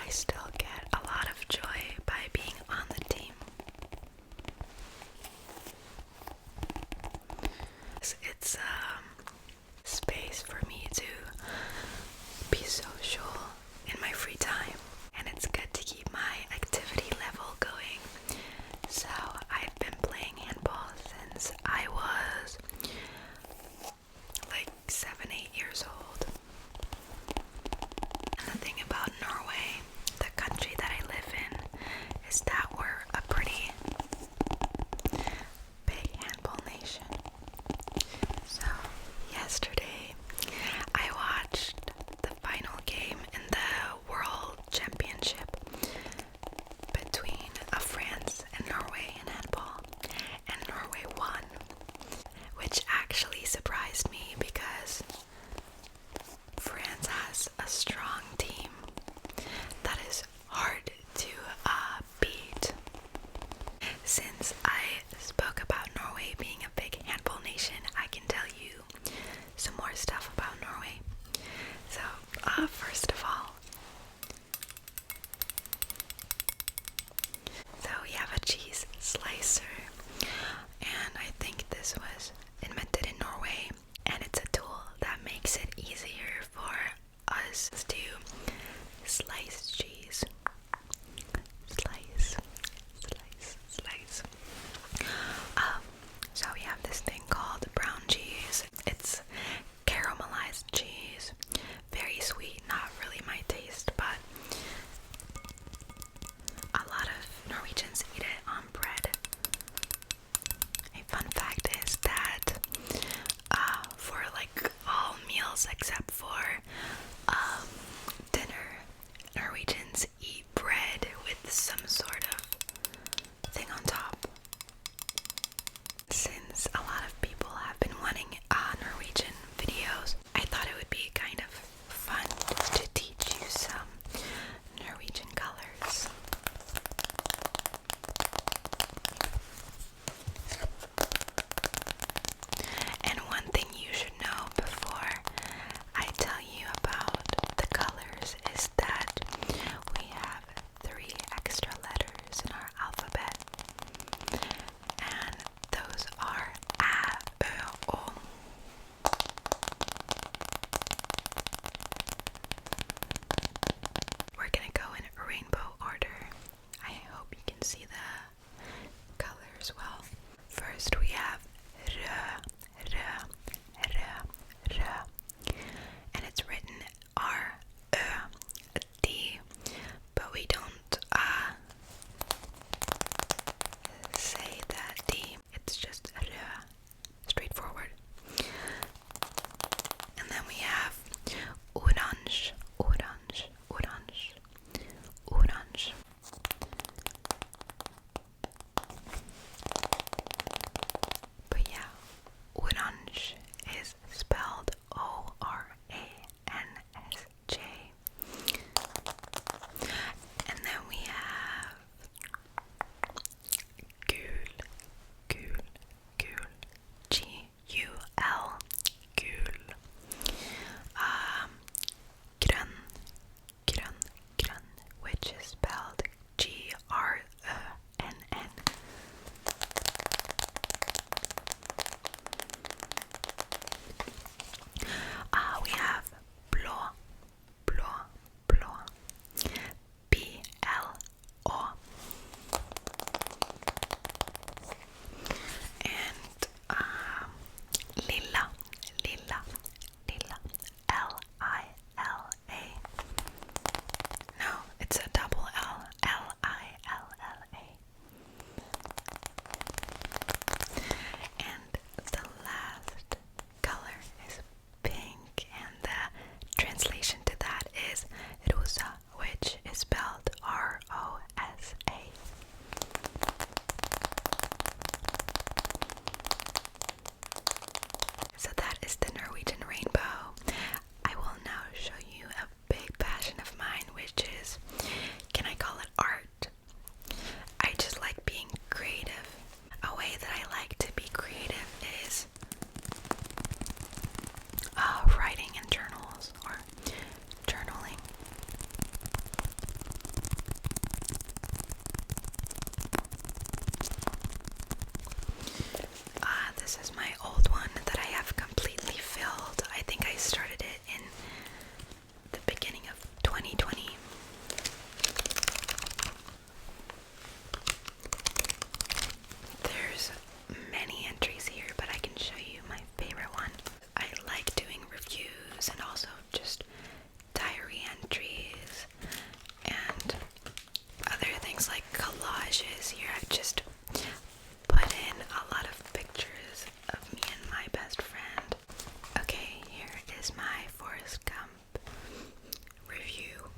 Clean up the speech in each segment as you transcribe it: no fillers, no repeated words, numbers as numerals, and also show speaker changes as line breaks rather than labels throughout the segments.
I still get a lot of joy by being on the team. It's a space for me to be social in my free time, and it's good to keep my activity level going. So I've been playing handball since I was like 7-8 years old. And the thing about Norway, the country that I live in, is that we're a pretty big handball nation. So yesterday I watched the final game in the World Championship between France and Norway in handball, and Norway won, which actually surprised me because France has a strong team that is hard to beat. Since I spoke about Norway being a big handball nation, I can tell you some more stuff about Norway. So, first of all, we have a cheese slicer, and I think this was invented in Norway, and it's a tool that makes it easier for us to slice cheese. Slice. So we have this thing called brown cheese. It's caramelized cheese, very sweet, not really 2020. There's many entries here, but I can show you my favorite one. I like doing reviews and also just diary entries and other things like collages. Here I've just put in a lot of pictures of me and my best friend. Okay, here is my Forrest Gump review.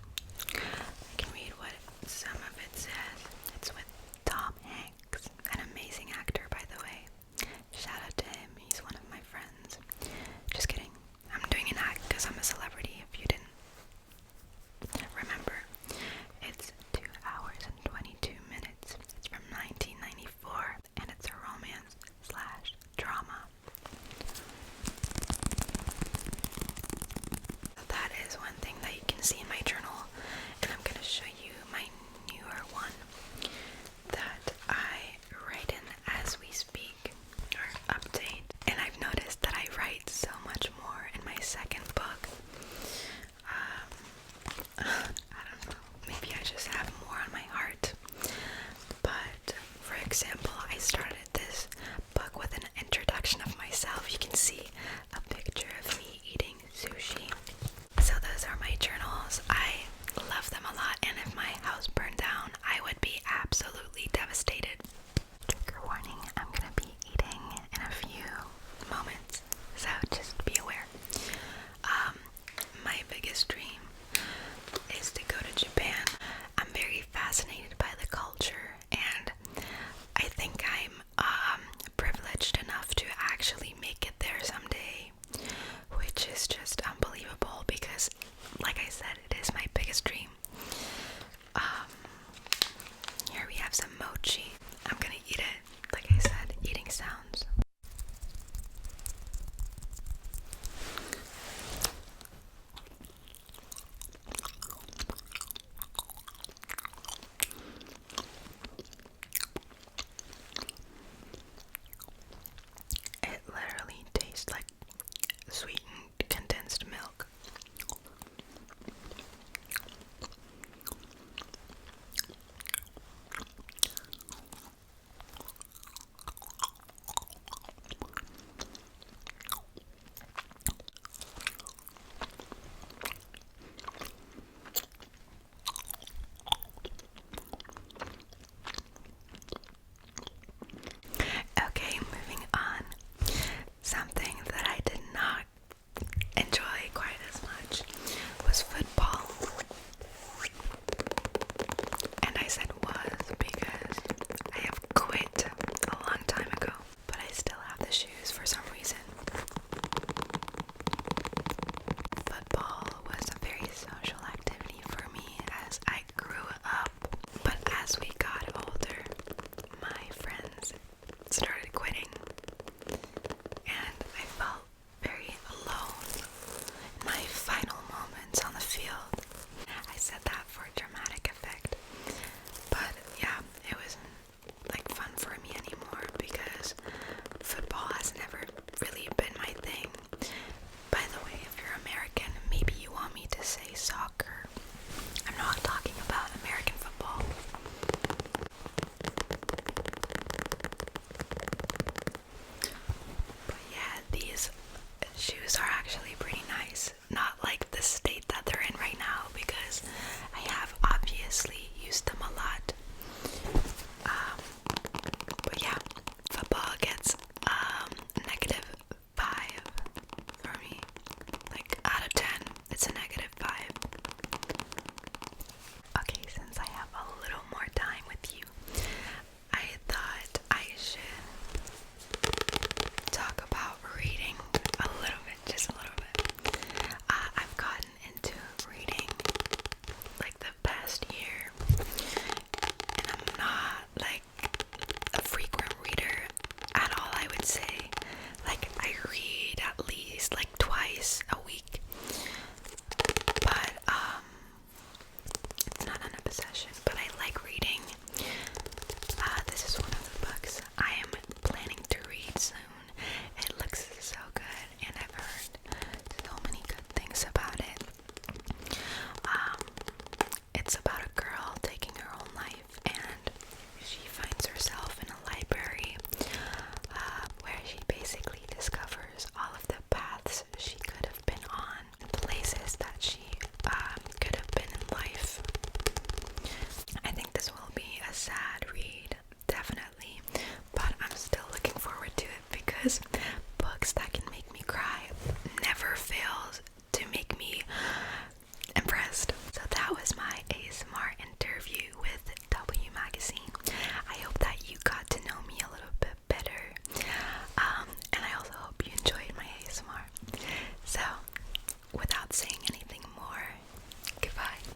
because